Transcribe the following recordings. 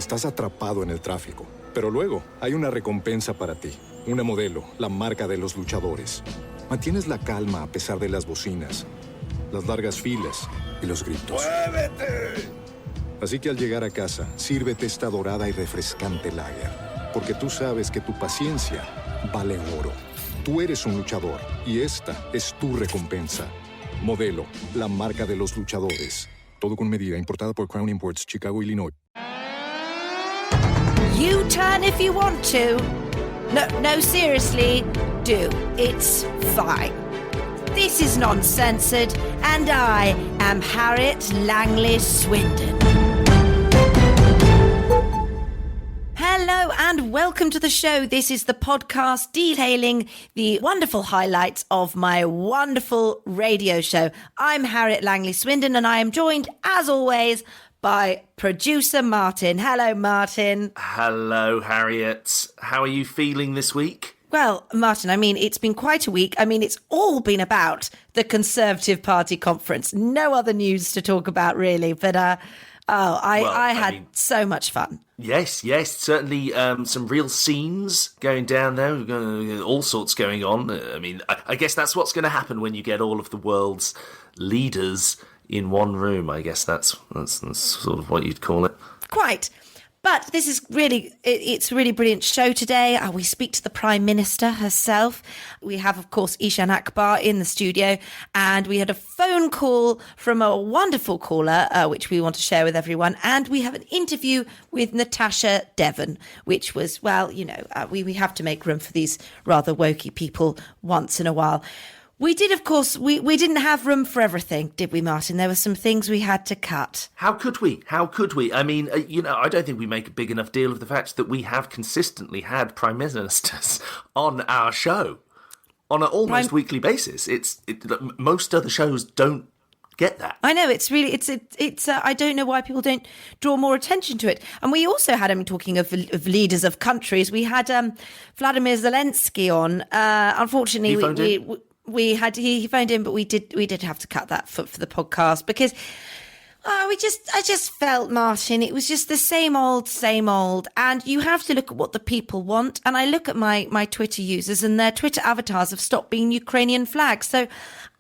Estás atrapado en el tráfico. Pero luego hay una recompensa para ti. Una modelo, la marca de los luchadores. Mantienes la calma a pesar de las bocinas, las largas filas y los gritos. ¡Muévete! Así que al llegar a casa, sírvete esta dorada y refrescante lager. Porque tú sabes que tu paciencia vale oro. Tú eres un luchador y esta es tu recompensa. Modelo, la marca de los luchadores. Todo con medida, importada por Crown Imports, Chicago, Illinois. U-turn if you want to. No, seriously, do. It's fine. This is Non-Censored, and I am Harriet Langley-Swindon. Hello and welcome to the show. This is the podcast detailing the wonderful highlights of my wonderful radio show. I'm Harriet Langley-Swindon and I am joined, as always, by producer Martin. Hello, Martin. Hello, Harriet. How are you feeling this week? Well, Martin, I mean, it's been quite a week. I mean, it's all been about the Conservative Party conference. No other news to talk about, really. But, I had so much fun. Yes, certainly some real scenes going down there, all sorts going on. I mean, I guess that's what's going to happen when you get all of the world's leaders in one room. I guess that's sort of what you'd call it. Quite. But this is it's a really brilliant show today. We speak to the Prime Minister herself. We have, of course, Eshaan Akbar in the studio. And we had a phone call from a wonderful caller, which we want to share with everyone. And we have an interview with Natasha Devon, which was, well, you know, we have to make room for these rather wokey people once in a while. We did, of course, we didn't have room for everything, did we, Martin? There were some things we had to cut. How could we? I mean, I don't think we make a big enough deal of the fact that we have consistently had Prime Ministers on our show on an almost weekly basis. Most other shows don't get that. I know, it's I don't know why people don't draw more attention to it. And we also had, talking of leaders of countries, we had Vladimir Zelensky on. Unfortunately, he phoned in, but we did have to cut that for the podcast because I just felt, Martin, it was just the same old, and you have to look at what the people want. And I look at my Twitter users and their Twitter avatars have stopped being Ukrainian flags. So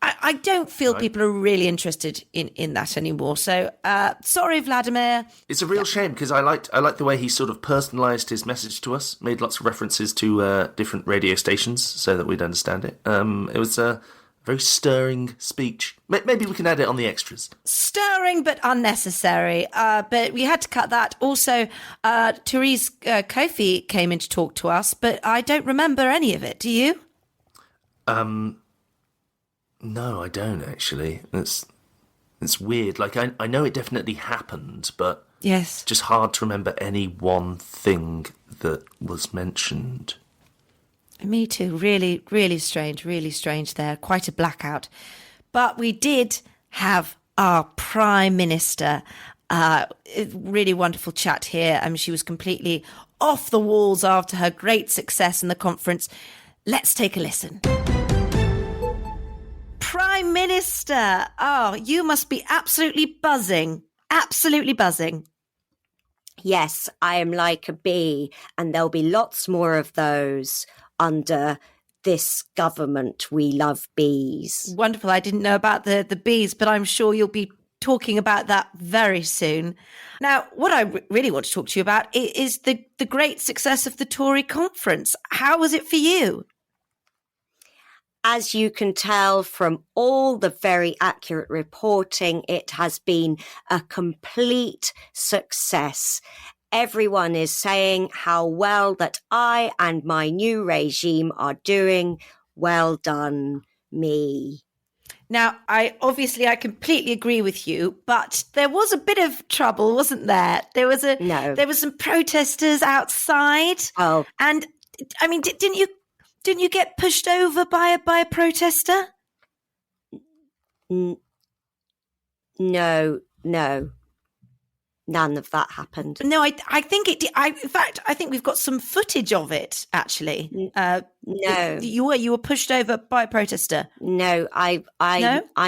I don't feel people are really interested in that anymore. So sorry, Vladimir. It's a real shame because I liked the way he sort of personalised his message to us, made lots of references to different radio stations so that we'd understand it. It was a very stirring speech. Maybe we can add it on the extras. Stirring but unnecessary. But we had to cut that. Also, Therese Kofi came in to talk to us, but I don't remember any of it. Do you? No, I don't actually. It's weird. Like I know it definitely happened, but yes, it's just hard to remember any one thing that was mentioned. Me too. Really, really strange there. Quite a blackout. But we did have our Prime Minister. Really wonderful chat here. She was completely off the walls after her great success in the conference. Let's take a listen. Prime Minister, you must be absolutely buzzing. Absolutely buzzing. Yes, I am like a bee, and there'll be lots more of those under this government. We love bees. Wonderful. I didn't know about the bees, but I'm sure you'll be talking about that very soon. Now, what I really want to talk to you about is the great success of the Tory conference. How was it for you? As you can tell from all the very accurate reporting, it has been a complete success. Everyone is saying how well that I and my new regime are doing. Well done, me. Now, I completely agree with you, but there was a bit of trouble, wasn't there? There was some protesters outside. Oh, and I mean, didn't you get pushed over by a protester? No. None of that happened. No, I think it did. In fact, I think we've got some footage of it, actually. No. You were pushed over by a protester. No, I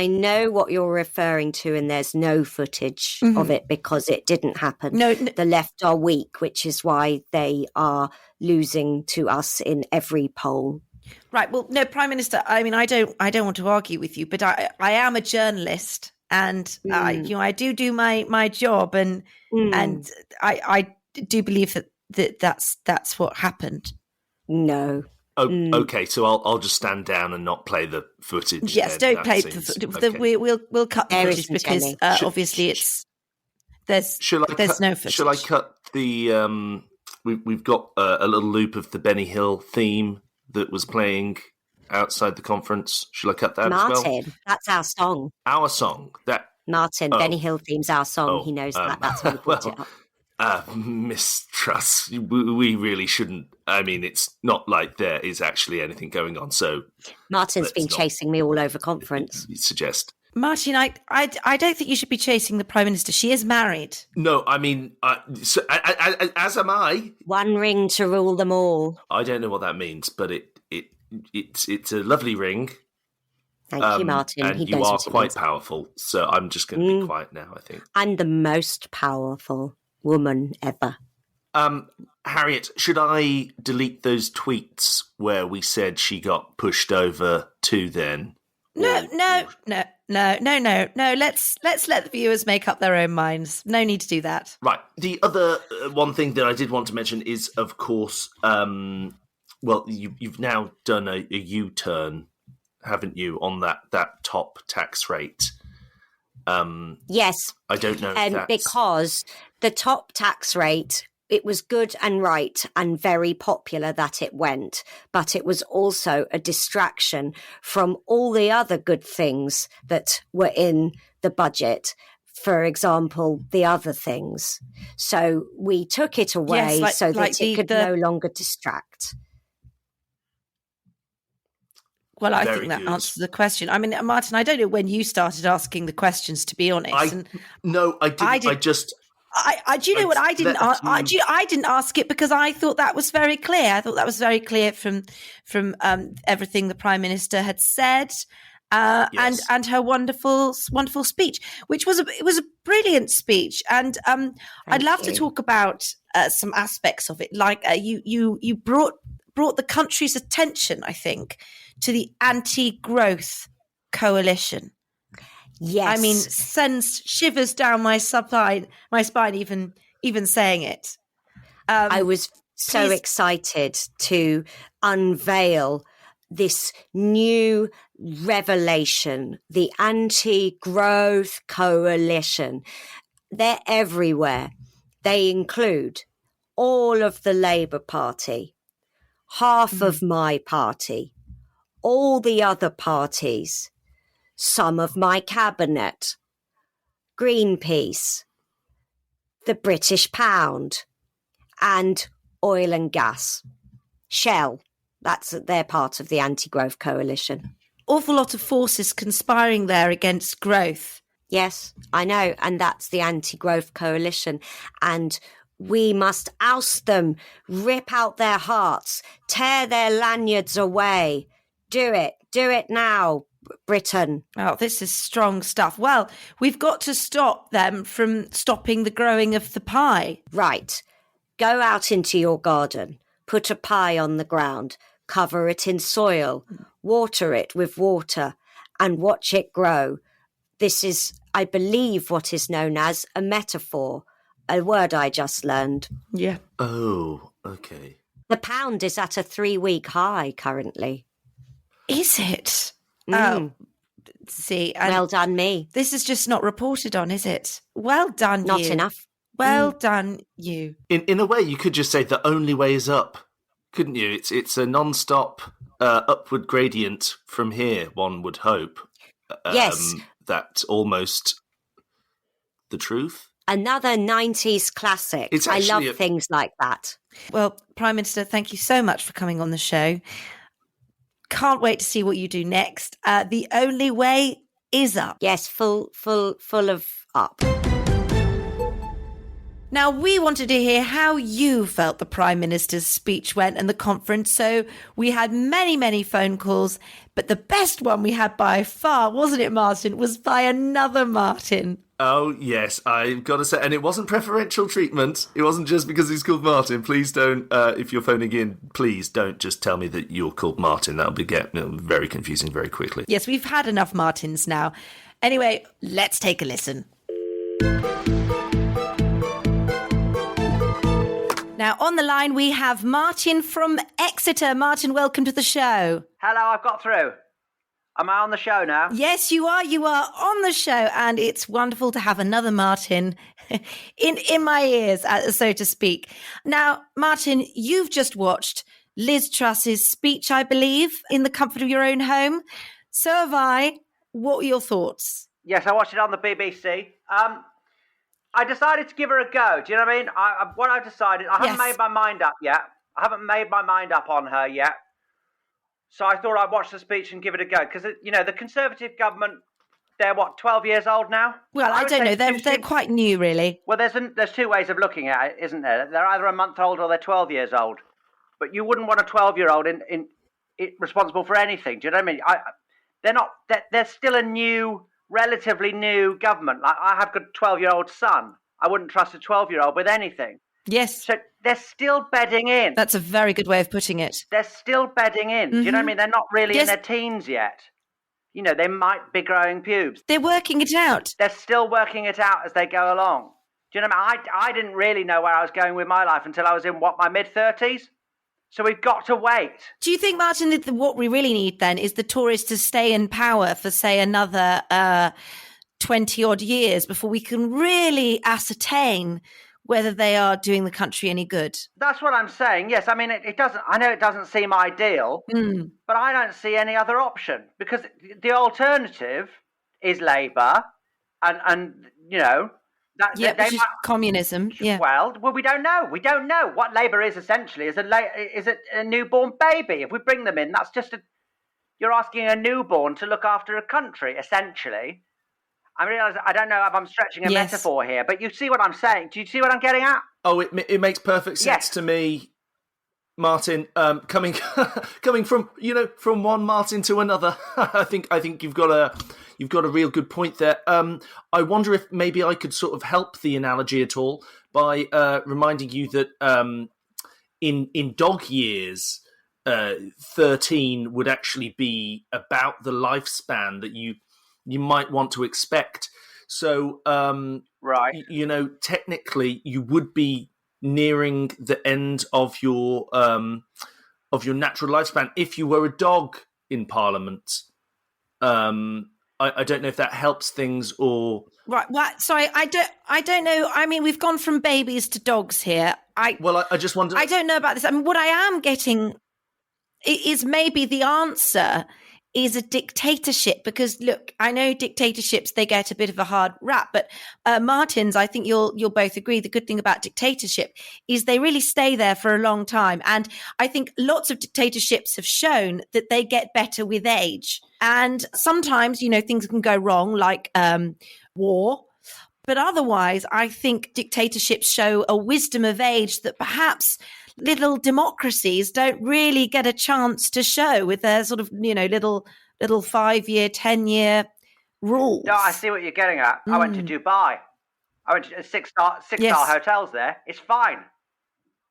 know what you're referring to, and there's no footage of it because it didn't happen. No. The left are weak, which is why they are losing to us in every poll. Right. Well, no, Prime Minister, I mean, I don't want to argue with you, but I am a journalist, and I do my job, and I do believe that's what happened. No. Oh, okay, so I'll just stand down and not play the footage. Yes, then. don't play the footage. We'll cut the footage because obviously there's no footage. Shall I cut the we've got a little loop of the Benny Hill theme that was playing outside the conference. Shall I cut that as well? Martin, that's our song. Our song. Benny Hill theme's our song. He knows that. That's why he brought it up. Miss Truss, we really shouldn't. I mean, it's not like there is actually anything going on. So Martin's been chasing me all over conference. You suggest, Martin? I don't think you should be chasing the Prime Minister. She is married. No, I mean, as am I. One ring to rule them all. I don't know what that means, but it's a lovely ring. Thank you, Martin. And you are quite powerful, so I'm just going to be quiet now, I think. I'm the most powerful woman ever. Harriet, should I delete those tweets where we said she got pushed over too then? No. Let's let the viewers make up their own minds. No need to do that. Right. The other one thing that I did want to mention is, of course, you've now done a U-turn, haven't you, on that top tax rate? Yes. I don't know if that's... because the top tax rate, it was good and right and very popular that it went, but it was also a distraction from all the other good things that were in the budget. For example, the other things. So we took it away that it could no longer distract. Well, I think that answers the question. I mean, Martin, I don't know when you started asking the questions, to be honest. I didn't. Do you know what? I didn't ask it because I thought that was very clear. I thought that was very clear from everything the Prime Minister had said, and her wonderful speech, which was a brilliant speech. And I'd love to talk about some aspects of it, like you brought the country's attention, I think, to the anti-growth coalition. Yes. I mean, sends shivers down my spine even saying it. I was so excited to unveil this new revelation, the anti-growth coalition. They're everywhere. They include all of the Labour Party, half of my party, all the other parties, some of my cabinet, Greenpeace, the British pound, and oil and gas. Shell, they're part of the anti-growth coalition. Awful lot of forces conspiring there against growth. Yes, I know, and that's the anti-growth coalition. And we must oust them, rip out their hearts, tear their lanyards away. Do it now, Britain. Oh, this is strong stuff. Well, we've got to stop them from stopping the growing of the pie. Right. Go out into your garden, put a pie on the ground, cover it in soil, water it with water, and watch it grow. This is, I believe, what is known as a metaphor, a word I just learned. Yeah. Oh, okay. The pound is at a 3-week high currently. Is it? See, well done, me. This is just not reported on, is it? Well done, not you. Not enough. Well done, you. In a way, you could just say the only way is up, couldn't you? It's a non-stop upward gradient from here. One would hope. Yes, that's almost the truth. Another 90s classic. I love things like that. Well, Prime Minister, thank you so much for coming on the show. Can't wait to see what you do next. The only way is up. Yes, full of up. Now, we wanted to hear how you felt the Prime Minister's speech went and the conference, so we had many, many phone calls, but the best one we had by far, wasn't it, Martin, was by another Martin. Oh, yes, I've got to say, and it wasn't preferential treatment. It wasn't just because he's called Martin. Please don't, if you're phoning in, please don't just tell me that you're called Martin. That'll get very confusing very quickly. Yes, we've had enough Martins now. Anyway, let's take a listen. Now, on the line, we have Martin from Exeter. Martin, welcome to the show. Hello, I've got through. Am I on the show now? Yes, you are. You are on the show, and it's wonderful to have another Martin in my ears, so to speak. Now, Martin, you've just watched Liz Truss's speech, I believe, in the comfort of your own home. So have I. What were your thoughts? Yes, I watched it on the BBC. I decided to give her a go. Do you know what I mean? What I decided, I haven't made my mind up yet. I haven't made my mind up on her yet. So I thought I'd watch the speech and give it a go. Because, the Conservative government, they're, 12 years old now? Well, I don't know. They're quite new, really. Well, there's two ways of looking at it, isn't there? They're either a month old or they're 12 years old. But you wouldn't want a 12-year-old in responsible for anything. Do you know what I mean? They're still a relatively new government. Like, I have a 12-year-old son. I wouldn't trust a 12-year-old with anything. Yes. So they're still bedding in. That's a very good way of putting it. They're still bedding in. Do you know what I mean? They're not really in their teens yet. They might be growing pubes. They're working it out. They're still working it out as they go along. Do you know what I mean? I didn't really know where I was going with my life until I was in, my mid-30s? So we've got to wait. Do you think, Martin, that what we really need then is the Tories to stay in power for, say, another 20-odd years before we can really ascertain whether they are doing the country any good? That's what I'm saying. Yes, I mean, it doesn't. I know it doesn't seem ideal, but I don't see any other option because the alternative is Labour, and which is communism. Yeah. Well, we don't know. We don't know what Labour is. Essentially, is a newborn baby. If we bring them in, that's just you're asking a newborn to look after a country. Essentially. I realise I don't know if I'm stretching a metaphor here, but you see what I'm saying. Do you see what I'm getting at? Oh, it makes perfect sense to me, Martin. Coming from from one Martin to another, I think you've got a real good point there. I wonder if maybe I could sort of help the analogy at all by reminding you that in dog years, 13 would actually be about the lifespan that you might want to expect. So, right. Technically, you would be nearing the end of your natural lifespan if you were a dog in Parliament. I don't know if that helps things or right. Well, sorry, I don't know. I mean, we've gone from babies to dogs here. I just wonder. I don't know about this. I mean, what I am getting is maybe the answer is a dictatorship, because look, I know dictatorships, they get a bit of a hard rap, but Martins, I think you'll both agree the good thing about dictatorship is they really stay there for a long time. And I think lots of dictatorships have shown that they get better with age. And sometimes, things can go wrong, like war. But otherwise, I think dictatorships show a wisdom of age that perhaps little democracies don't really get a chance to show with their sort of, little 5-year, 10-year rules. No, I see what you're getting at. I went to Dubai. I went to six-star hotels there. It's fine.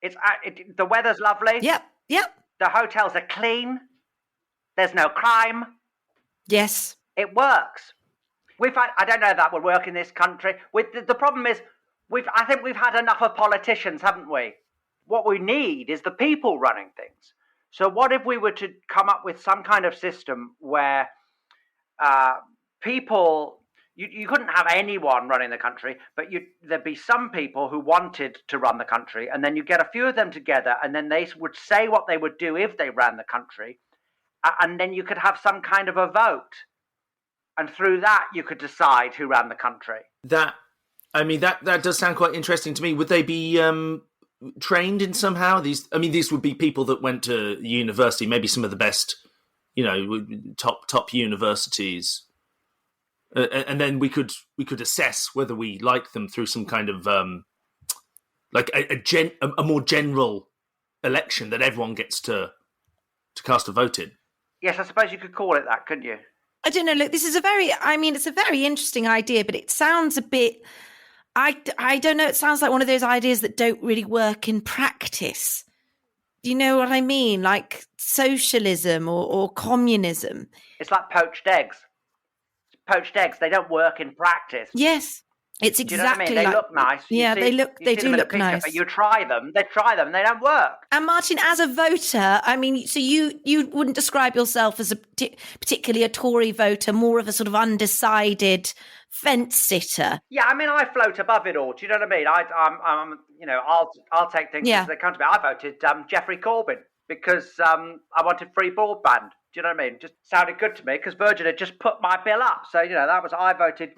The weather's lovely. Yep. The hotels are clean. There's no crime. Yes. It works. I don't know if that would work in this country. The problem is, I think we've had enough of politicians, haven't we? What we need is the people running things. So what if we were to come up with some kind of system where people, you couldn't have anyone running the country, but there'd be some people who wanted to run the country, and then you get a few of them together, and then they would say what they would do if they ran the country, and then you could have some kind of a vote. And through that, you could decide who ran the country. That does sound quite interesting to me. Would they be trained in somehow? These would be people that went to university, maybe some of the best, top universities, and then we could assess whether we like them through some kind of like a more general election that everyone gets to cast a vote in. Yes, I suppose you could call it that, couldn't you? I don't know. Look, this is it's a very interesting idea, but it sounds a bit, I don't know. It sounds like one of those ideas that don't really work in practice. Do you know what I mean? Like socialism or communism. It's like poached eggs. Poached eggs, they don't work in practice. Yes. It's exactly. Do you know what I mean? They look nice. They do look nice. But you try them, and they don't work. And Martin, as a voter, I mean, so you wouldn't describe yourself as particularly a Tory voter, more of a sort of undecided fence sitter. Yeah, I mean, I float above it all. Do you know what I mean? I'm I'll take things as they come to me. I voted Geoffrey Corbyn because I wanted free broadband. Do you know what I mean? Just sounded good to me because Virgin had just put my bill up. So, I voted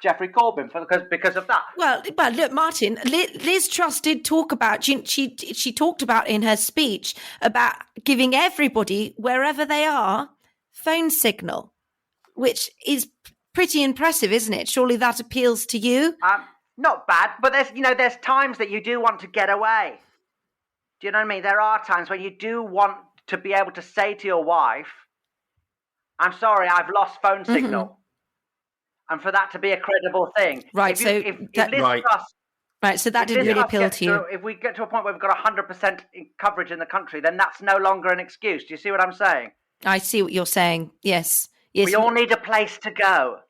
Geoffrey Corbyn because of that. Well, look, Martin, Liz Truss did talk about, she talked about in her speech about giving everybody, wherever they are, phone signal, which is pretty impressive, isn't it? Surely that appeals to you? Not bad, but there's times that you do want to get away. Do you know what I mean? There are times when you do want to be able to say to your wife, I'm sorry, I've lost phone signal. Mm-hmm. And for that to be a credible thing. Right, so that didn't really appeal to you. If we get to a point where we've got 100% coverage in the country, then that's no longer an excuse. Do you see what I'm saying? I see what you're saying, yes. We all need a place to go.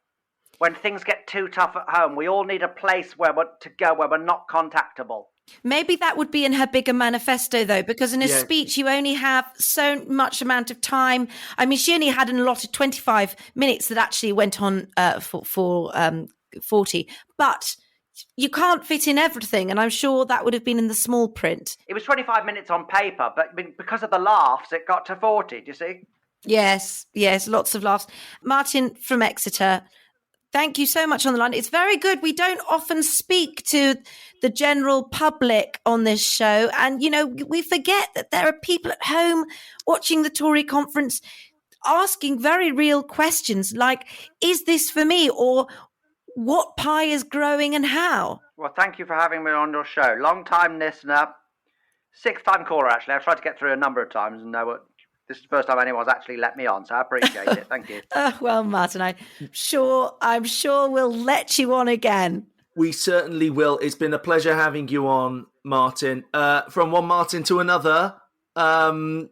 When things get too tough at home, we all need a place where we're not contactable. Maybe that would be in her bigger manifesto, though, because in a speech you only have so much amount of time. I mean, she only had an allotted 25 minutes that actually went on for 40. But you can't fit in everything, and I'm sure that would have been in the small print. It was 25 minutes on paper, but because of the laughs, it got to 40, do you see? Yes, lots of laughs. Martin from Exeter, thank you so much on the line. It's very good. We don't often speak to the general public on this show. And, we forget that there are people at home watching the Tory conference asking very real questions like, is this for me? Or what pie is growing and how? Well, thank you for having me on your show. Long-time listener, sixth-time caller, actually. I've tried to get through a number of times and know what... This is the first time anyone's actually let me on, so I appreciate it. Thank you. Well, Martin, I'm sure we'll let you on again. We certainly will. It's been a pleasure having you on, Martin. From one Martin to another, enjoy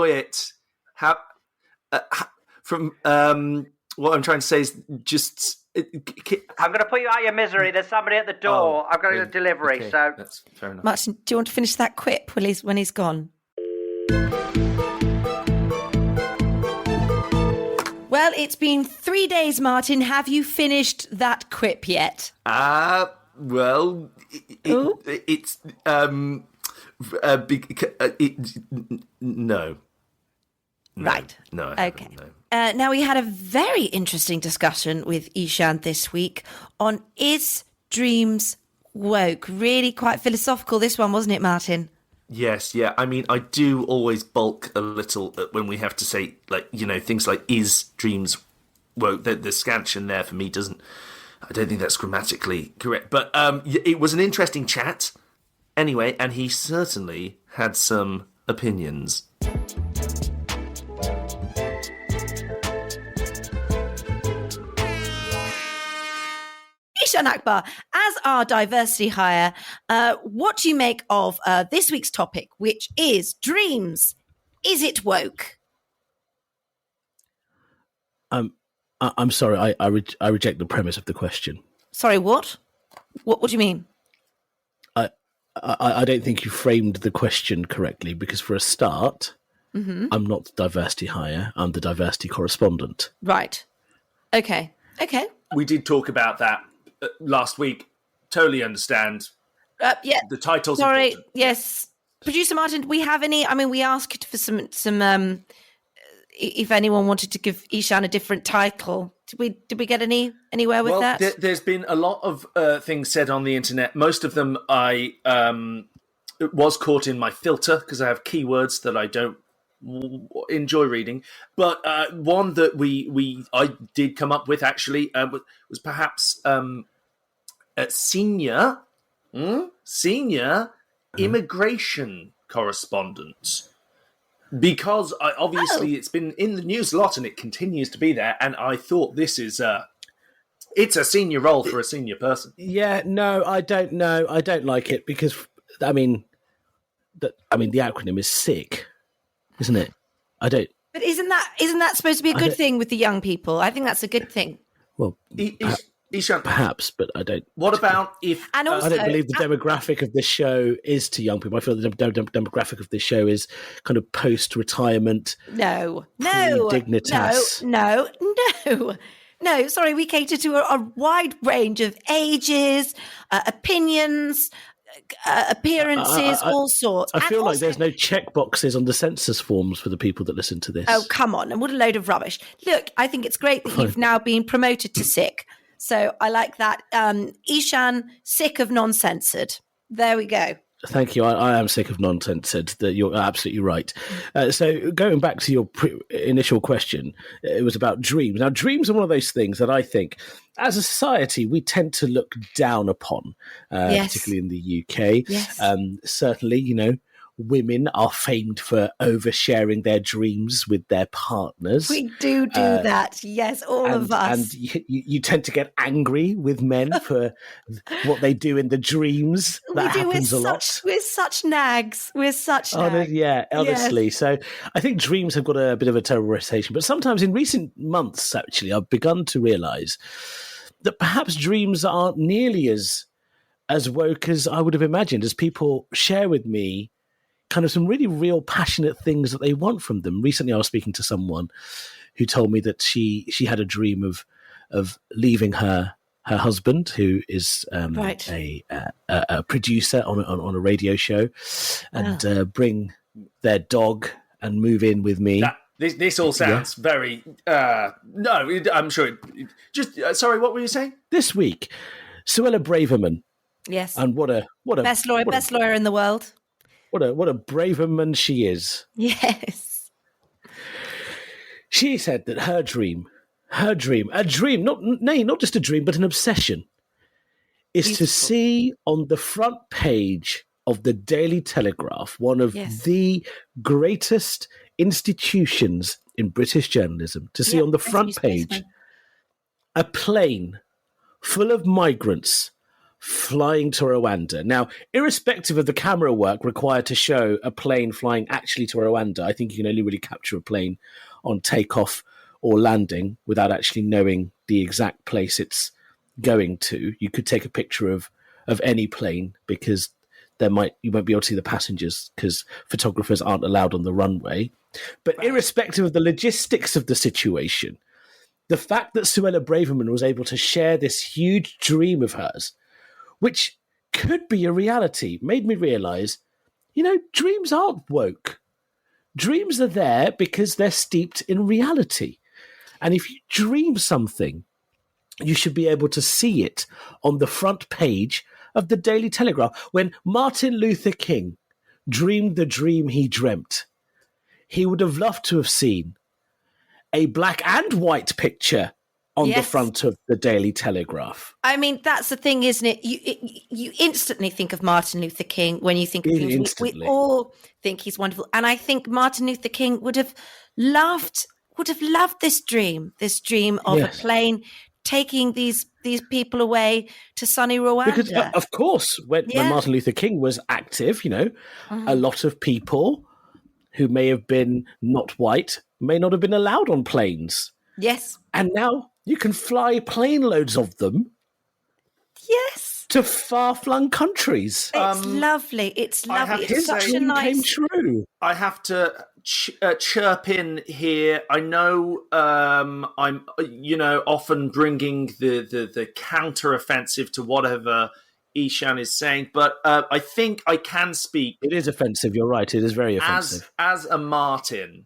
it. What I'm trying to say is just... I'm going to put you out of your misery. There's somebody at the door. I've got a delivery. Okay. So that's fair enough. Martin, do you want to finish that quip when he's gone? Well, it's been 3 days, Martin. Have you finished that quip yet? Well, it's no. Right. No. Okay. Now, we had a very interesting discussion with Eshaan this week on is dreams woke? Really quite philosophical, this one, wasn't it, Martin? Yes, yeah. I mean, I do always balk a little when we have to say, things like is dreams woke? The scansion there for me I don't think that's grammatically correct. But it was an interesting chat anyway, and he certainly had some opinions. Eshaan Akbar, as our diversity hire, what do you make of this week's topic, which is dreams? Is it woke? I'm sorry, I reject the premise of the question. Sorry, what? What do you mean? I don't think you framed the question correctly, because for a start, I'm not the diversity hire, I'm the diversity correspondent. Right. Okay. We did talk about that last week. Totally understand. Yeah. The title's sorry. Important. Yes. Producer Martin, do we have any? I mean, we asked for some. If anyone wanted to give Eshaan a different title, did we get anywhere with that? There's been a lot of things said on the internet. Most of them I was caught in my filter because I have keywords that I don't enjoy reading. But one that I did come up with actually was perhaps senior immigration correspondent. Because obviously it's been in the news a lot and it continues to be there, and I thought this is it's a senior role for a senior person. Yeah, no, I don't know. I don't like it because the acronym is SICK, isn't it? I don't. But isn't that supposed to be a good thing with the young people? I think that's a good thing. Well, Eshaan, perhaps, but I don't. What about if? And also, I don't believe the demographic of this show is to young people. I feel the demographic of this show is kind of post-retirement. No. Dignitas. No. Sorry, we cater to a wide range of ages, opinions, appearances, all sorts. I feel like there's no check boxes on the census forms for the people that listen to this. Oh, come on. And what a load of rubbish. Look, I think it's great that you've now been promoted to sick. So I like that. Eshaan, sick of non-censored. There we go. Thank you. I am sick of non-censored. You're absolutely right. So going back to your initial question, it was about dreams. Now, dreams are one of those things that I think, as a society, we tend to look down upon, particularly in the UK. Yes. Certainly, women are famed for oversharing their dreams with their partners. We do that. Yes, all of us. And you tend to get angry with men for what they do in the dreams. That happens a lot. We're such nags. Honestly. Yes. So I think dreams have got a bit of a terrible reputation. But sometimes in recent months, actually, I've begun to realise that perhaps dreams aren't nearly as woke as I would have imagined, as people share with me kind of some really real passionate things that they want from them. Recently, I was speaking to someone who told me that she had a dream of leaving her husband, who is a producer on a radio show, and bring their dog and move in with me. This all sounds very... no, I'm sure... sorry, what were you saying? This week, Suella Braverman. Yes. And what a best lawyer in the world. What a braverman she is. Yes. She said that her dream, not just a dream, but an obsession, is to see on the front page of the Daily Telegraph, one of the greatest institutions in British journalism, to see on the front page a plane full of migrants flying to Rwanda. Now, irrespective of the camera work required to show a plane flying actually to Rwanda, I think you can only really capture a plane on takeoff or landing without actually knowing the exact place it's going to. You could take a picture of any plane because you won't be able to see the passengers because photographers aren't allowed on the runway. But irrespective of the logistics of the situation, the fact that Suella Braverman was able to share this huge dream of hers, which could be a reality, made me realise, dreams aren't woke. Dreams are there because they're steeped in reality. And if you dream something, you should be able to see it on the front page of the Daily Telegraph. When Martin Luther King dreamed the dream he dreamt, he would have loved to have seen a black and white picture on the front of the Daily Telegraph. I mean, that's the thing, isn't it? You instantly think of Martin Luther King when you think of him. We all think he's wonderful. And I think Martin Luther King would have loved this dream of a plane taking these people away to sunny Rwanda. Because, of course, when Martin Luther King was active, a lot of people who may have been not white may not have been allowed on planes. Yes. And now you can fly plane loads of them. Yes. To far-flung countries. It's lovely. It's lovely. It's such a nice... came true. I have to chirp in here. I know I'm, often bringing the counter-offensive to whatever Eshaan is saying, but I think I can speak. It is offensive. You're right. It is very offensive. As a Martin,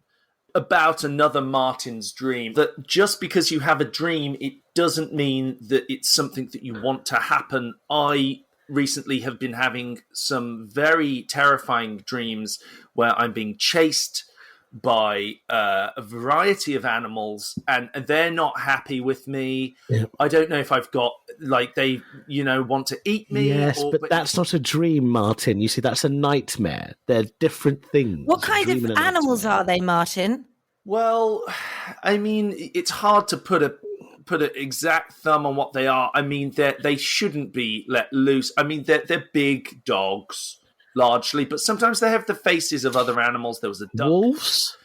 about another Martin's dream, that just because you have a dream, it doesn't mean that it's something that you want to happen. I recently have been having some very terrifying dreams where I'm being chased by a variety of animals, and they're not happy with me. Yeah. I don't know if I've got, like, they, want to eat me. Yes, but that's not a dream, Martin. You see, that's a nightmare. They're different things. What kind of animals are they, Martin? Well, I mean, it's hard to put an exact thumb on what they are. I mean, they shouldn't be let loose. I mean, they're big dogs, largely, but sometimes they have the faces of other animals. There was a duck. Wolves?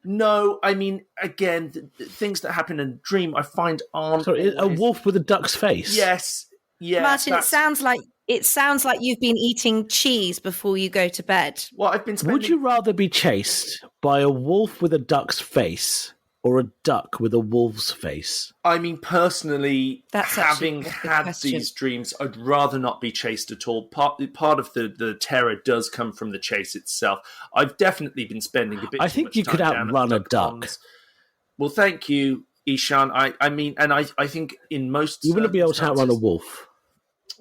No, I mean, again, things that happen in a dream I find aren't. Sorry, a wolf with a duck's face? Yes. Yeah, Martin, it sounds like you've been eating cheese before you go to bed. Well, I've been Would you rather be chased by a wolf with a duck's face or a duck with a wolf's face? I mean, personally, having had question. These dreams, I'd rather not be chased at all. Part of the terror does come from the chase itself. I've definitely been spending a bit. I think you could outrun a duck. Well, thank you, Eshaan. I mean, and I think in most you wouldn't be able to outrun a wolf.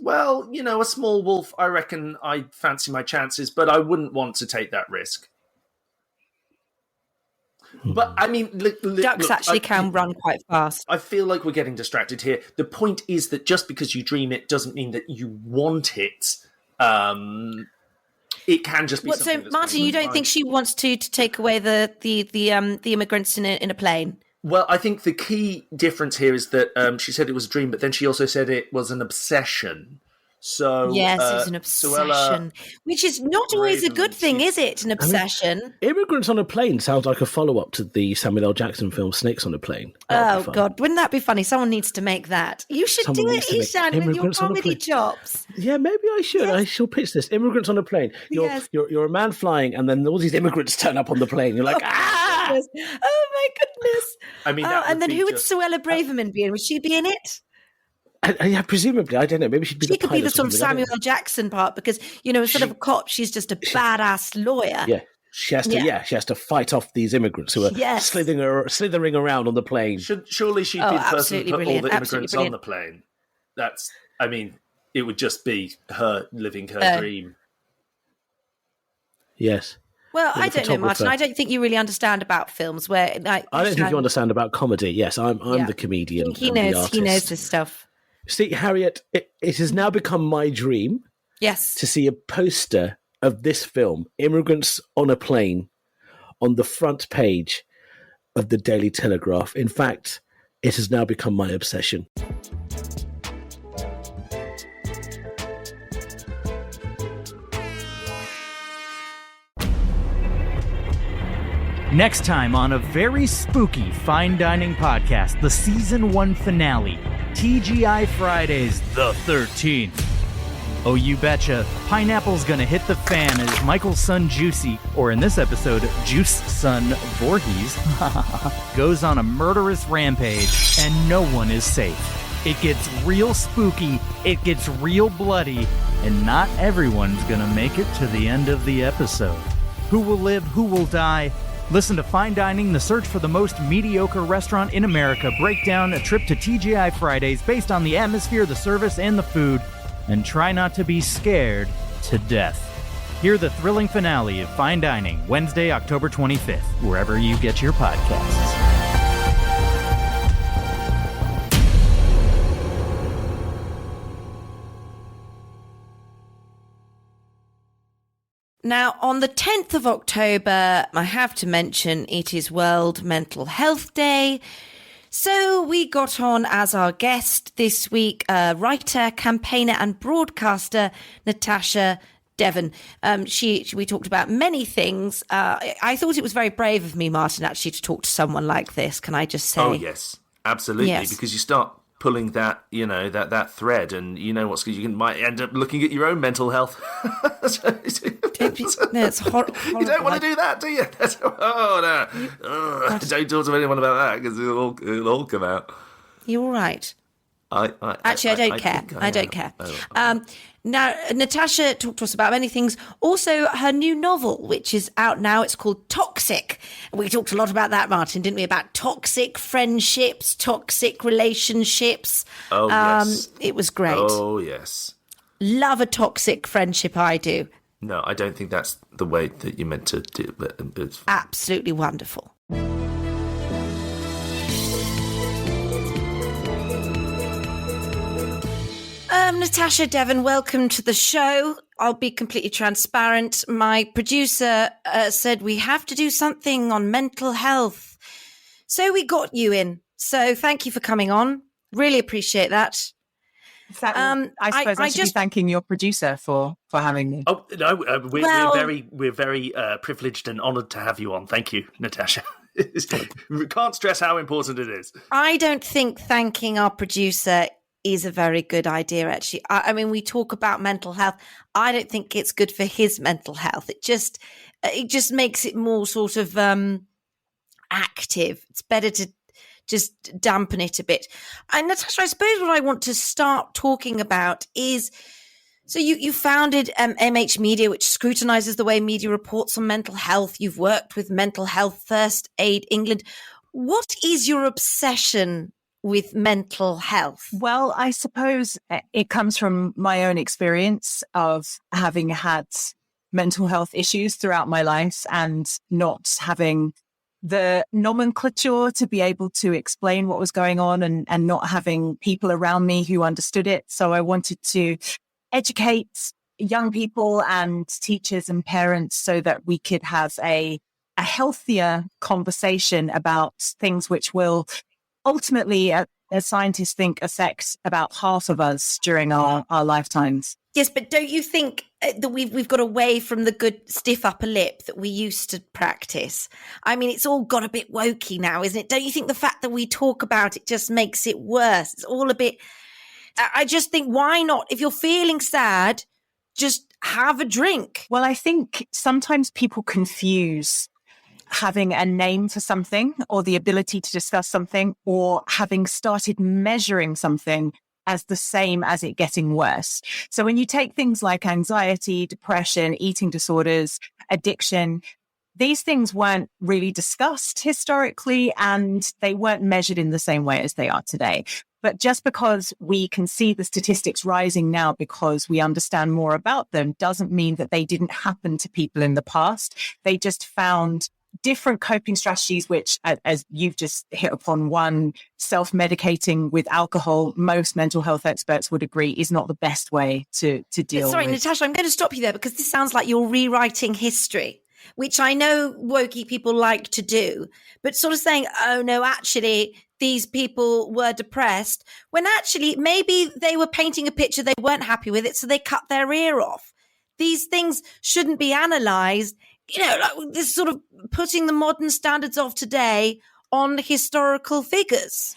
Well, a small wolf, I reckon I'd fancy my chances, but I wouldn't want to take that risk. But, I mean... Ducks can run quite fast. I feel like we're getting distracted here. The point is that just because you dream it doesn't mean that you want it. It can just be something that's... So, Martin, you don't think she wants to take away the immigrants in a plane? Well, I think the key difference here is that she said it was a dream, but then she also said it was an obsession. So yes, it's an obsession, which is not always a good thing, is it? An obsession. I mean, Immigrants on a Plane sounds like a follow-up to the Samuel L. Jackson film Snakes on a Plane. Oh, God, wouldn't that be funny? Someone needs to make that. You should do it, Eshaan, with your comedy chops. Yeah, maybe I should. Yes. I shall pitch this. Immigrants on a Plane. You're a man flying, and then all these immigrants turn up on the plane. You're like, ah! Oh, my goodness. I mean, and then who would Suella Braverman be in? Would she be in it? Yeah, presumably. I don't know. Maybe she'd be. She could be the sort of Samuel L. Jackson part because instead of a cop, she's just a badass lawyer. Yeah, she has to. Yeah, she has to fight off these immigrants who are slithering around on the plane. Surely she'd be the person who put all the immigrants on the plane. I mean, it would just be her living her dream. Yes. Well, I don't know, Martin. I don't think you really understand about films. I don't think you understand about comedy. Yes, I'm the comedian. He knows this stuff. See, Harriet, it has now become my dream. Yes. To see a poster of this film, Immigrants on a Plane, on the front page of the Daily Telegraph. In fact, it has now become my obsession. Next time on a very spooky fine dining podcast, the season 1 finale, TGI Fridays the 13th. Oh, you betcha, pineapple's gonna hit the fan as Michael's son Juicy, or in this episode, Juice son Voorhees, goes on a murderous rampage, and no one is safe. It gets real spooky, it gets real bloody, and not everyone's gonna make it to the end of the episode. Who will live, who will die? Listen to Fine Dining, the search for the most mediocre restaurant in America, break down a trip to TGI Fridays based on the atmosphere, the service, and the food, and try not to be scared to death. Hear the thrilling finale of Fine Dining, Wednesday, October 25th, wherever you get your podcasts. Now, on the 10th of October, I have to mention it is World Mental Health Day. So we got on as our guest this week, writer, campaigner and broadcaster, Natasha Devon. We talked about many things. I thought it was very brave of me, Martin, actually, to talk to someone like this. Can I just say? Oh, yes, absolutely. Yes. Because you start pulling that, that thread, and you might end up looking at your own mental health. It's horrible. You don't want to do that, do you? Don't talk to anyone about that because it'll all come out. You're all right. I don't care. I don't care. Now, Natasha talked to us about many things. Also, her new novel, which is out now, it's called Toxic. We talked a lot about that, Martin, didn't we? About toxic friendships, toxic relationships. Oh, yes. It was great. Oh, yes. Love a toxic friendship, I do. No, I don't think that's the way that you're meant to do it. Absolutely wonderful. Natasha Devon, welcome to the show. I'll be completely transparent. My producer said we have to do something on mental health. So we got you in. So thank you for coming on. Really appreciate that. I suppose I should be thanking your producer for having me. Oh no, we're very privileged and honoured to have you on. Thank you, Natasha. We can't stress how important it is. I don't think thanking our producer is a very good idea, actually. I mean, we talk about mental health. I don't think it's good for his mental health. It just makes it more sort of active. It's better to just dampen it a bit. And Natasha, I suppose what I want to start talking about is, so you founded MH Media, which scrutinises the way media reports on mental health. You've worked with Mental Health First Aid England. What is your obsession with mental health? Well, I suppose it comes from my own experience of having had mental health issues throughout my life and not having the nomenclature to be able to explain what was going on and not having people around me who understood it. So I wanted to educate young people and teachers and parents so that we could have a healthier conversation about things which will ultimately, as scientists think, affect about half of us during our lifetimes. Yes, but don't you think that we've got away from the good stiff upper lip that we used to practice? I mean, it's all got a bit wokey now, isn't it? Don't you think the fact that we talk about it just makes it worse? It's all a bit... I just think, why not? If you're feeling sad, just have a drink. Well, I think sometimes people confuse having a name for something or the ability to discuss something or having started measuring something as the same as it getting worse. So when you take things like anxiety, depression, eating disorders, addiction, these things weren't really discussed historically and they weren't measured in the same way as they are today. But just because we can see the statistics rising now because we understand more about them doesn't mean that they didn't happen to people in the past. They just found different coping strategies, which, as you've just hit upon, one, self-medicating with alcohol, most mental health experts would agree is not the best way to deal Sorry, with. Natasha, I'm going to stop you there because this sounds like you're rewriting history, which I know wokey people like to do, but sort of saying, oh no, actually, these people were depressed, when actually maybe they were painting a picture, they weren't happy with it, so they cut their ear off. These things shouldn't be analysed. You know, like this sort of putting the modern standards of today on historical figures.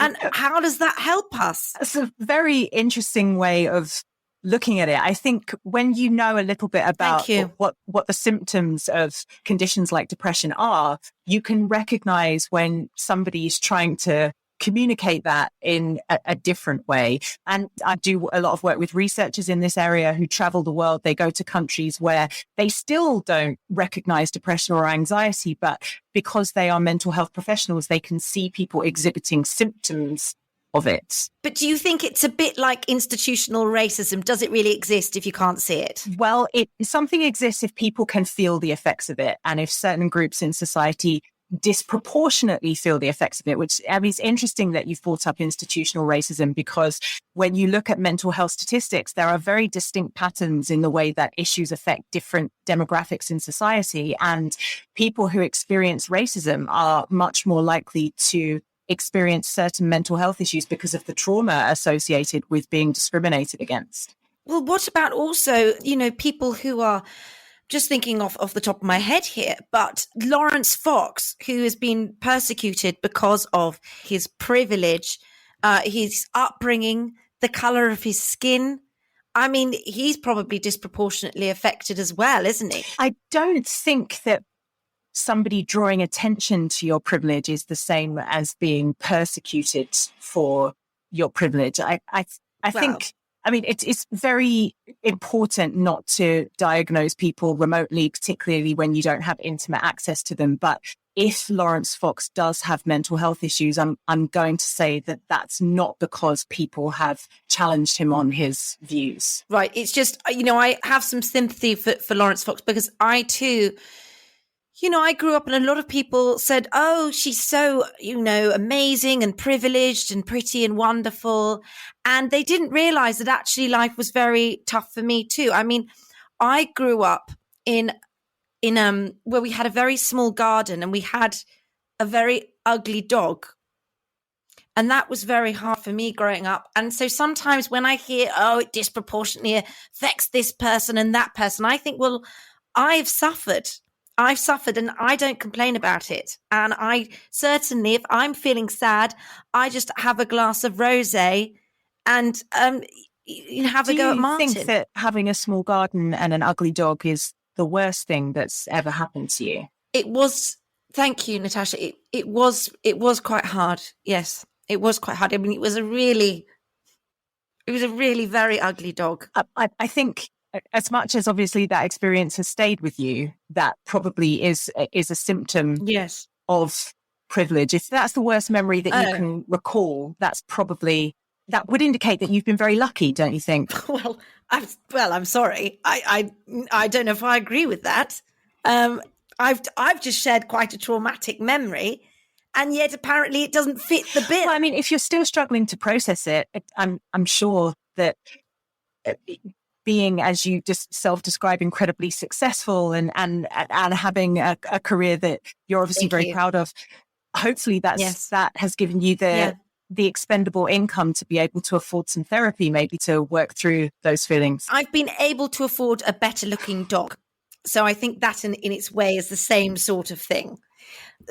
And how does that help us? It's a very interesting way of looking at it. I think when you know a little bit about what the symptoms of conditions like depression are, you can recognize when somebody is trying to communicate that in a different way. And I do a lot of work with researchers in this area who travel the world. They go to countries where they still don't recognize depression or anxiety, but because they are mental health professionals, they can see people exhibiting symptoms of it. But do you think it's a bit like institutional racism? Does it really exist if you can't see it? Well, something exists if people can feel the effects of it. And if certain groups in society disproportionately feel the effects of it, which I mean, it's interesting that you've brought up institutional racism, because when you look at mental health statistics, there are very distinct patterns in the way that issues affect different demographics in society. And people who experience racism are much more likely to experience certain mental health issues because of the trauma associated with being discriminated against. Well, what about also, people who are, just thinking off the top of my head here, but Lawrence Fox, who has been persecuted because of his privilege, his upbringing, the colour of his skin. I mean, he's probably disproportionately affected as well, isn't he? I don't think that somebody drawing attention to your privilege is the same as being persecuted for your privilege. I think... I mean, it's very important not to diagnose people remotely, particularly when you don't have intimate access to them. But if Laurence Fox does have mental health issues, I'm going to say that that's not because people have challenged him on his views. Right. It's just, I have some sympathy for Laurence Fox, because I too, I grew up and a lot of people said, oh, she's so, amazing and privileged and pretty and wonderful. And they didn't realize that actually life was very tough for me too. I mean, I grew up in where we had a very small garden and we had a very ugly dog. And that was very hard for me growing up. And so sometimes when I hear, oh, it disproportionately affects this person and that person, I think, well, I've suffered and I don't complain about it. And I certainly, if I'm feeling sad, I just have a glass of rosé and have a go at Martin. Do you think that having a small garden and an ugly dog is the worst thing that's ever happened to you? It was. Thank you, Natasha. It was quite hard. Yes, it was quite hard. I mean, it was a really very ugly dog. I think as much as obviously that experience has stayed with you, that probably is a symptom yes. of privilege. If that's the worst memory that you can recall, that would indicate that you've been very lucky, don't you think? Well, I'm sorry. I don't know if I agree with that. I've just shared quite a traumatic memory, and yet apparently it doesn't fit the bill. Well, I mean, if you're still struggling to process it, I'm sure that being, as you just self-describe, incredibly successful and having a career that you're obviously very proud of, hopefully that has given you the expendable income to be able to afford some therapy, maybe to work through those feelings. I've been able to afford a better looking dog. So I think that in its way is the same sort of thing.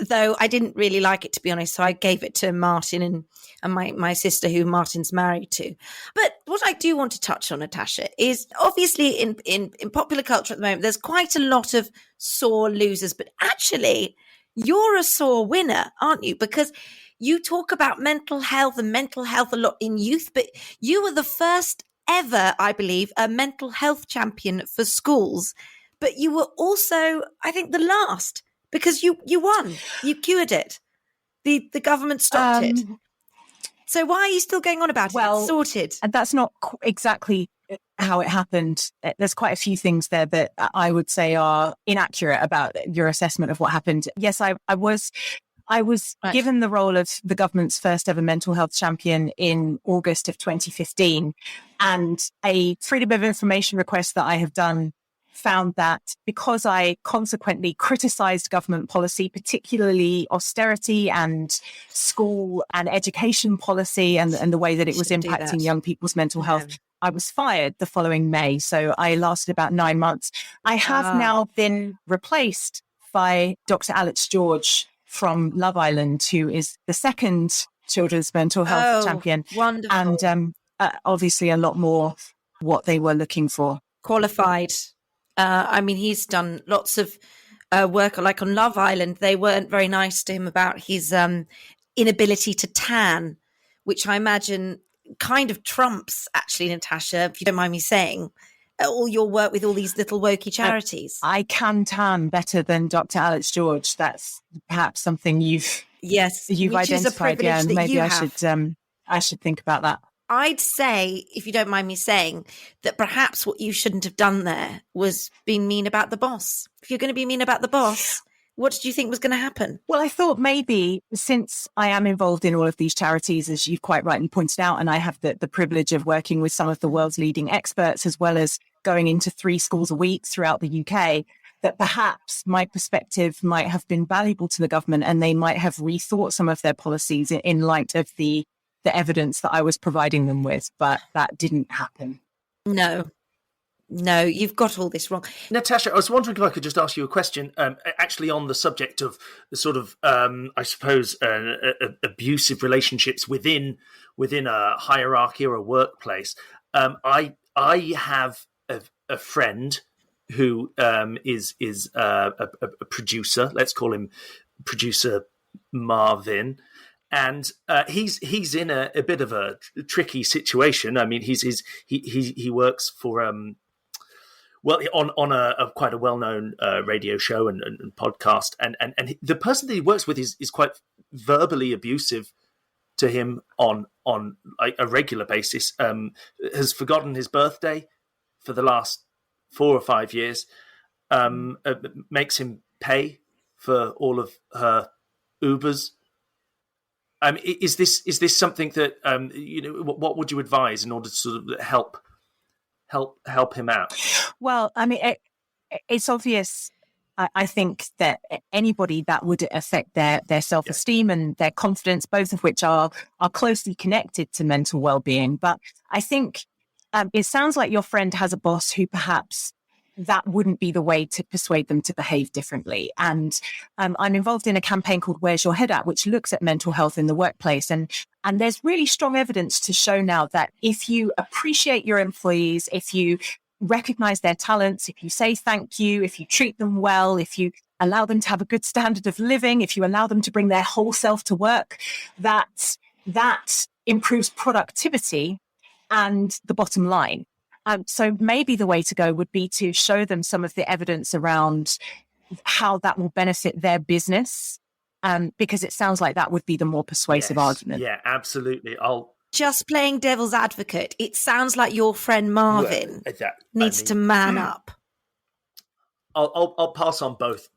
Though I didn't really like it, to be honest. So I gave it to Martin and my sister, who Martin's married to. But what I do want to touch on, Natasha, is obviously in popular culture at the moment, there's quite a lot of sore losers. But actually, you're a sore winner, aren't you? Because you talk about mental health a lot in youth, but you were the first ever, I believe, a mental health champion for schools. But you were also, I think, the last, because you won. You cured it. The government stopped it. So why are you still going on about it? It's sorted. And that's not exactly how it happened. There's quite a few things there that I would say are inaccurate about your assessment of what happened. Yes, I was given the role of the government's first ever mental health champion in August of 2015, and a Freedom of Information request that I have done found that because I consequently criticised government policy, particularly austerity and school and education policy and the way that it was impacting young people's mental health, I was fired the following May. So I lasted about 9 months. I have now been replaced by Dr. Alex George from Love Island, who is the second children's mental health champion. Wonderful. And obviously a lot more what they were looking for. Qualified. I mean, he's done lots of work, like on Love Island. They weren't very nice to him about his inability to tan, which I imagine kind of trumps, actually, Natasha, if you don't mind me saying, all your work with all these little wokey charities. I can tan better than Dr. Alex George. That's perhaps something you've identified. Yeah, and maybe I should think about that. I'd say, if you don't mind me saying, that perhaps what you shouldn't have done there was being mean about the boss. If you're going to be mean about the boss, what did you think was going to happen? Well, I thought maybe, since I am involved in all of these charities, as you've quite rightly pointed out, and I have the privilege of working with some of the world's leading experts, as well as going into 3 schools a week throughout the UK, that perhaps my perspective might have been valuable to the government and they might have rethought some of their policies in light of the evidence that I was providing them with, but that didn't happen. No, you've got all this wrong. Natasha, I was wondering if I could just ask you a question, actually on the subject of the sort of, I suppose, abusive relationships within a hierarchy or a workplace. I have a friend who is a producer. Let's call him Producer Marvin. And he's in a bit of a tricky situation. I mean, he works for Well, on a quite a well-known radio show and podcast, and the person that he works with is quite verbally abusive to him on like a regular basis. Has forgotten his birthday for the last 4 or 5 years. Makes him pay for all of her Ubers. Is this something that what would you advise in order to sort of help him out? Well, I mean, it's obvious. I think that anybody that would affect their self-esteem and their confidence, both of which are closely connected to mental well-being. But I think it sounds like your friend has a boss who perhaps that wouldn't be the way to persuade them to behave differently. And I'm involved in a campaign called Where's Your Head At, which looks at mental health in the workplace. And there's really strong evidence to show now that if you appreciate your employees, if you recognize their talents, if you say thank you, if you treat them well, if you allow them to have a good standard of living, if you allow them to bring their whole self to work, that improves productivity and the bottom line. So maybe the way to go would be to show them some of the evidence around how that will benefit their business, because it sounds like that would be the more persuasive argument. Yeah, absolutely. Just playing devil's advocate, it sounds like your friend Marvin needs to man up. I'll pass on both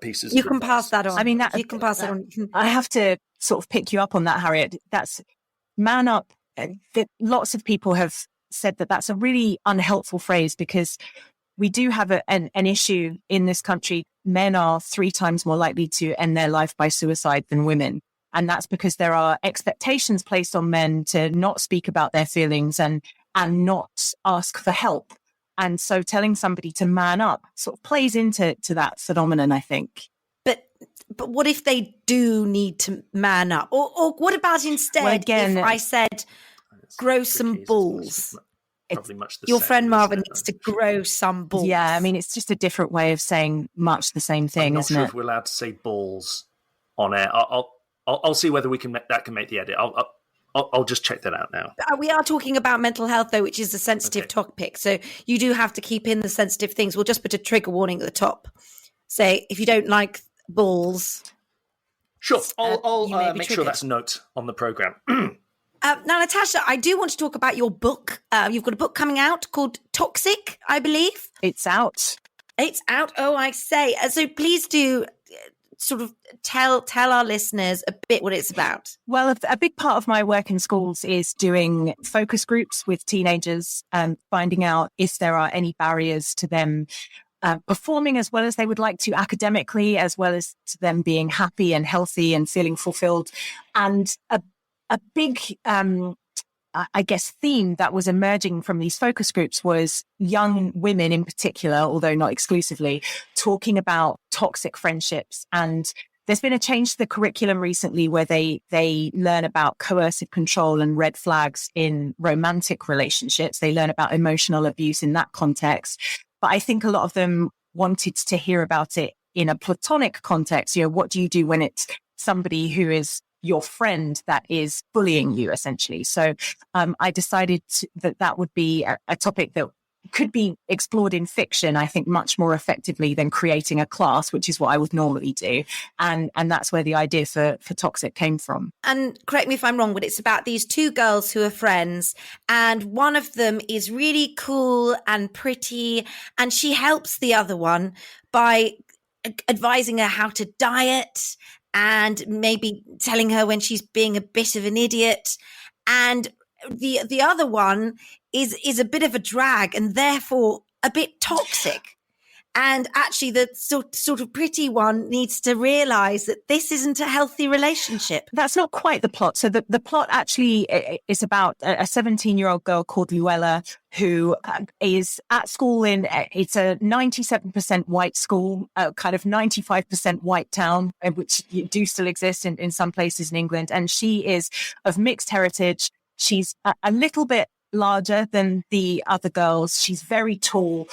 pieces. You can pass that on. I mean, you can pass that on. I have to sort of pick you up on that, Harriet. That's man up. Lots of people have said that that's a really unhelpful phrase, because we do have an issue in this country. Men are 3 times more likely to end their life by suicide than women. And that's because there are expectations placed on men to not speak about their feelings and not ask for help. And so telling somebody to man up sort of plays into that phenomenon, I think. But what if they do need to man up? Or what about instead if I said, grow some balls? Probably much the your same, Friend Marvin needs to grow some balls. Yeah, I mean, it's just a different way of saying much the same thing, isn't it? I'm not sure if we're allowed to say balls on air. I'll see whether we can make the edit. I'll just check that out now. We are talking about mental health, though, which is a sensitive topic. So you do have to keep in the sensitive things. We'll just put a trigger warning at the top. Say, if you don't like balls. Sure, I'll make sure that's a note on the programme. Now, Natasha, I do want to talk about your book. You've got a book coming out called Toxic, I believe. It's out. It's out. Oh, I say. So please do sort of tell our listeners a bit what it's about. Well, a big part of my work in schools is doing focus groups with teenagers and finding out if there are any barriers to them performing as well as they would like to academically, as well as to them being happy and healthy and feeling fulfilled. And a big, I guess, theme that was emerging from these focus groups was young women in particular, although not exclusively, talking about toxic friendships. And there's been a change to the curriculum recently where they learn about coercive control and red flags in romantic relationships. They learn about emotional abuse in that context. But I think a lot of them wanted to hear about it in a platonic context. What do you do when it's somebody who is your friend that is bullying you, essentially? So I decided that would be a topic that could be explored in fiction, I think, much more effectively than creating a class, which is what I would normally do. And that's where the idea for Toxic came from. And correct me if I'm wrong, but it's about these 2 girls who are friends, and one of them is really cool and pretty, and she helps the other one by advising her how to diet and maybe telling her when she's being a bit of an idiot. And the other one is a bit of a drag and therefore a bit toxic. And actually the sort of pretty one needs to realize that this isn't a healthy relationship. That's not quite the plot. So the plot actually is about a 17-year-old girl called Luella who is at school it's a 97% white school, kind of 95% white town, which do still exist in some places in England. And she is of mixed heritage. She's a little bit larger than the other girls. She's very tall.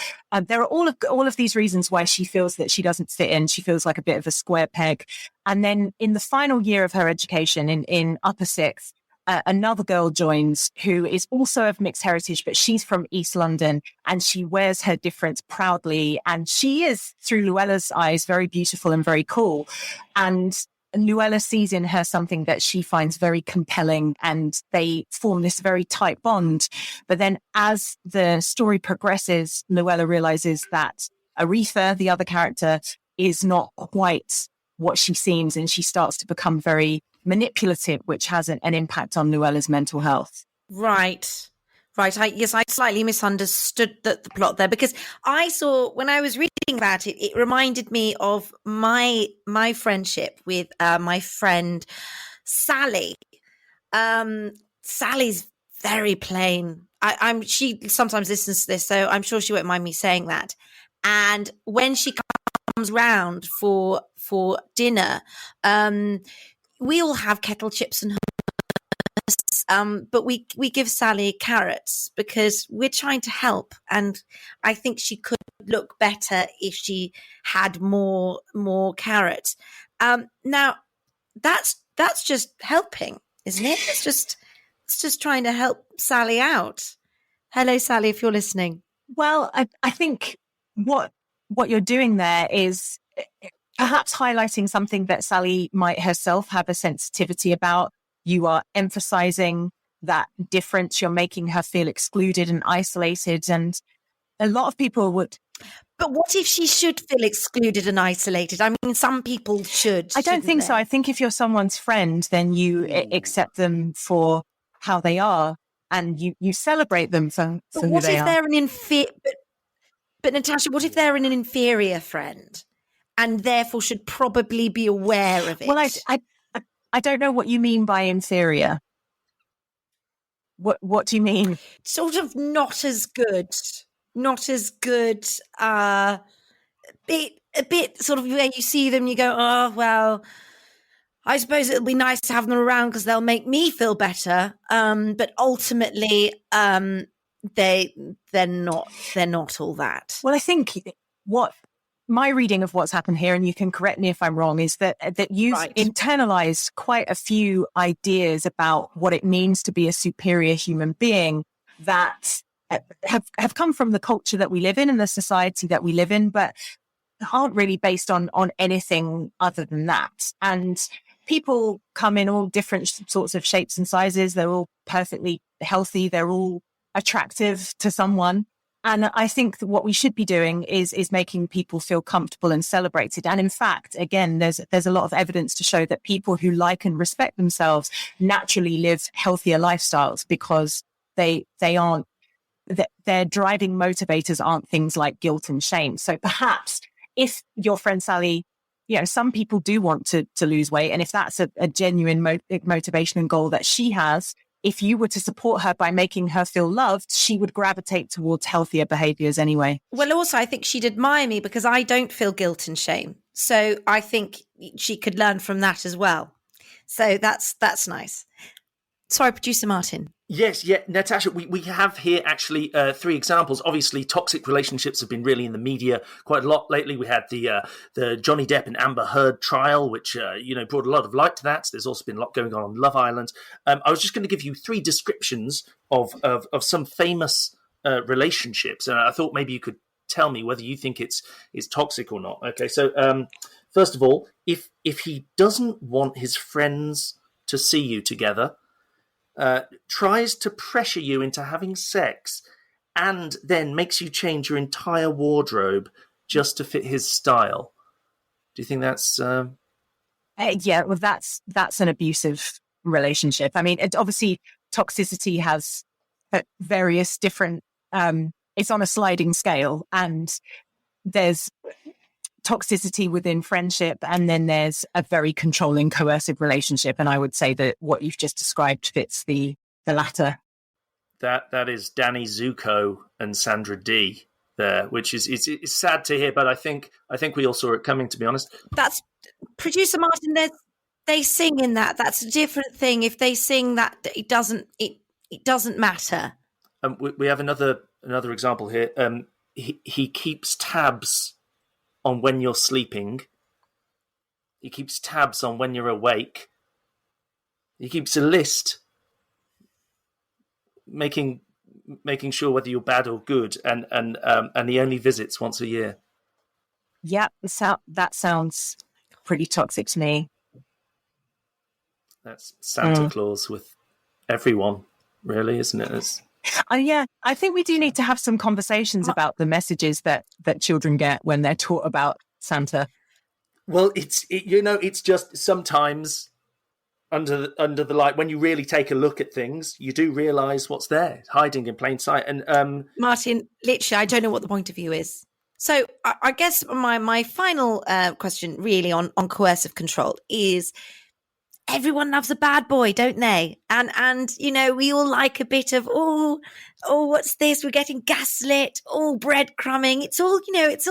There are all of these reasons why she feels that she doesn't fit in. She feels like a bit of a square peg. And then in the final year of her education, in upper 6th, another girl joins who is also of mixed heritage, but she's from East London and she wears her difference proudly. And she is, through Luella's eyes, very beautiful and very cool. And Luella sees in her something that she finds very compelling, and they form this very tight bond. But then as the story progresses, Luella realizes that Aretha, the other character, is not quite what she seems, and she starts to become very manipulative, which has an impact on Luella's mental health. Right. I slightly misunderstood the plot there, because I saw, when I was reading about it, it reminded me of my friendship with my friend Sally. Sally's very plain. She sometimes listens to this, so I'm sure she won't mind me saying that. And when she comes round for dinner, we all have kettle chips and but we give Sally carrots because we're trying to help, and I think she could look better if she had more carrots. Now that's just helping, isn't it? It's just trying to help Sally out. Hello, Sally, if you're listening. Well, I think what you're doing there is perhaps highlighting something that Sally might herself have a sensitivity about. You are emphasizing that difference. You're making her feel excluded and isolated. And a lot of people would. But what if she should feel excluded and isolated? I mean, some people should. I don't think so. I think if you're someone's friend, then you accept them for how they are, and you celebrate them for who they are. What if they're But Natasha, what if they're an inferior friend and therefore should probably be aware of it? Well, I don't know what you mean by inferior. What do you mean? Sort of not as good. A bit sort of where you see them, you go, oh, well, I suppose it'll be nice to have them around because they'll make me feel better. But ultimately, they're not all that. Well, I think what my reading of what's happened here, and you can correct me if I'm wrong, is that you've internalized quite a few ideas about what it means to be a superior human being that have come from the culture that we live in and the society that we live in, but aren't really based on anything other than that. And people come in all different sorts of shapes and sizes. They're all perfectly healthy. They're all attractive to someone. And I think that what we should be doing is making people feel comfortable and celebrated. And in fact, again, there's a lot of evidence to show that people who like and respect themselves naturally live healthier lifestyles because their driving motivators aren't things like guilt and shame. So perhaps if your friend Sally, some people do want to lose weight, and if that's a genuine motivation and goal that she has, if you were to support her by making her feel loved, she would gravitate towards healthier behaviors anyway. Well, also, I think she'd admire me because I don't feel guilt and shame. So I think she could learn from that as well. So that's nice. Sorry, Producer Martin. Yes, Natasha, we have here actually 3 examples. Obviously, toxic relationships have been really in the media quite a lot lately. We had the Johnny Depp and Amber Heard trial, which brought a lot of light to that. There's also been a lot going on Love Island. I was just going to give you 3 descriptions of some famous relationships, and I thought maybe you could tell me whether you think it's toxic or not. Okay, so first of all, if he doesn't want his friends to see you together, tries to pressure you into having sex, and then makes you change your entire wardrobe just to fit his style. Do you think that's... Yeah, well, that's an abusive relationship. I mean, obviously, toxicity has various different... it's on a sliding scale, and there's toxicity within friendship, and then there's a very controlling, coercive relationship. And I would say that what you've just described fits the latter. That is Danny Zuko and Sandra Dee there, which is it's sad to hear, but I think we all saw it coming, to be honest. That's Producer Martin. They sing in that. That's a different thing. If they sing that, it doesn't matter. We have another example here. He keeps tabs on when you're sleeping. He keeps tabs on when you're awake. He keeps a list making sure whether you're bad or good, and he only visits once a year. Yeah, that sounds pretty toxic to me. That's Santa Claus with everyone, really, isn't it? Yeah, I think we do need to have some conversations about the messages that children get when they're taught about Santa. Well, it's just sometimes under the light, when you really take a look at things, you do realise what's there, hiding in plain sight. And Martin, literally, I don't know what the point of view is. So I guess my final question really on coercive control is, everyone loves a bad boy, don't they? And we all like a bit of, oh, what's this? We're getting gaslit, breadcrumbing. It's all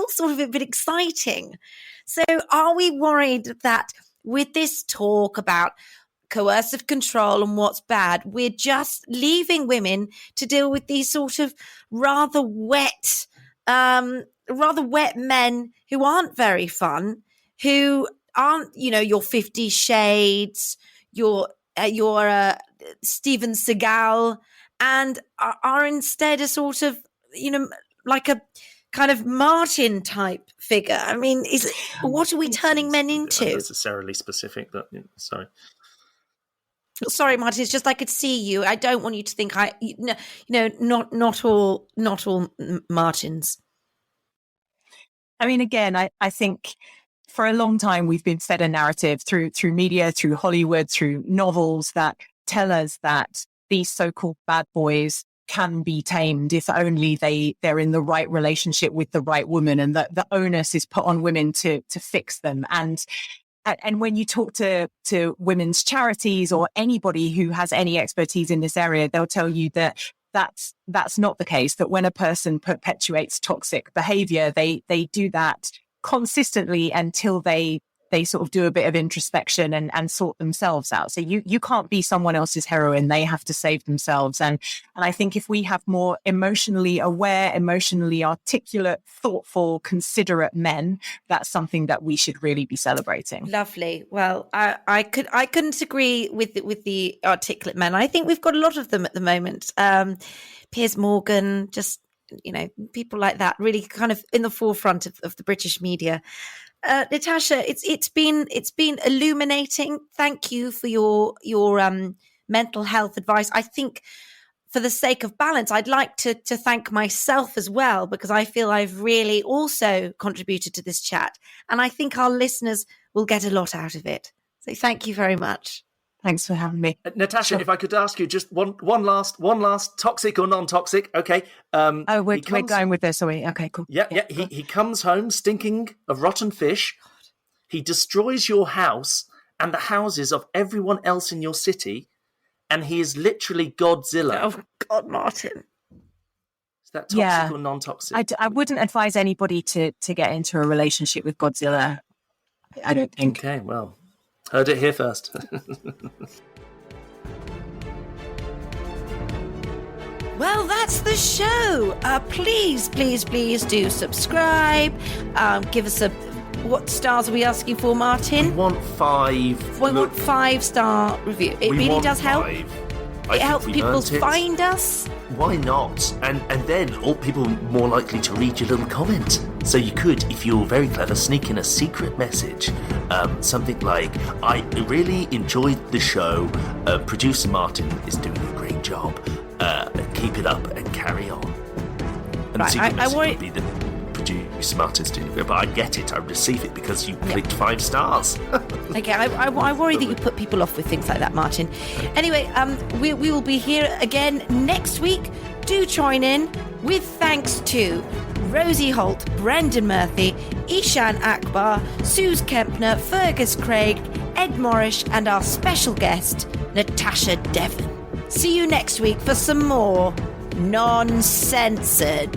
sort of a bit exciting. So are we worried that with this talk about coercive control and what's bad, we're just leaving women to deal with these sort of rather wet men who aren't very fun, who aren't, your 50 Shades, your Steven Seagal, and are instead a sort of, like a kind of Martin type figure? I mean, what are we turning men into? Unnecessarily specific, but sorry. Sorry, Martin. It's just I could see you. I don't want you to think not all Martins. I mean, again, I think for a long time we've been fed a narrative through media, through Hollywood, through novels that tell us that these so-called bad boys can be tamed if only they're in the right relationship with the right woman, and that the onus is put on women to fix them. And when you talk to women's charities or anybody who has any expertise in this area, they'll tell you that that's not the case, that when a person perpetuates toxic behavior, they do that consistently until they sort of do a bit of introspection and sort themselves out. So you can't be someone else's heroine. They have to save themselves. And I think if we have more emotionally aware, emotionally articulate, thoughtful, considerate men, that's something that we should really be celebrating. Lovely. Well, I couldn't agree with the articulate men. I think we've got a lot of them at the moment. Piers Morgan, just people like that, really kind of in the forefront of the British media. Natasha, it's been illuminating. Thank you for your mental health advice. I think for the sake of balance, I'd like to thank myself as well, because I feel I've really also contributed to this chat, and I think our listeners will get a lot out of it. So thank you very much. Thanks for having me. Natasha, if I could ask you just one last toxic or non-toxic, okay. We're going with this, are we? Okay, cool. Yeah. He comes home stinking of rotten fish. He destroys your house and the houses of everyone else in your city, and he is literally Godzilla. Oh, God, Martin. Is that toxic or non-toxic? I wouldn't advise anybody to get into a relationship with Godzilla, I don't think. Okay, well... Heard it here first. Well, that's the show. Please do subscribe. Give us what stars are we asking for, Martin? We want 5. We want 5-star review. It really does help. 5. It helps people find us. Why not? And then all people are more likely to read your little comment. So you could, if you're very clever, sneak in a secret message. Something like, I really enjoyed the show. Producer Martin is doing a great job. Keep it up and carry on. And the secret message would be that Producer Martin's doing it. But I get it. I receive it because you clicked 5 stars. Okay, I worry that you put people off with things like that, Martin. Anyway, we will be here again next week. Do join in, with thanks to Rosie Holt, Brendan Murphy, Eshaan Akbar, Sooz Kempnner, Fergus Craig, Ed Morrish, and our special guest, Natasha Devon. See you next week for some more Non-Censored.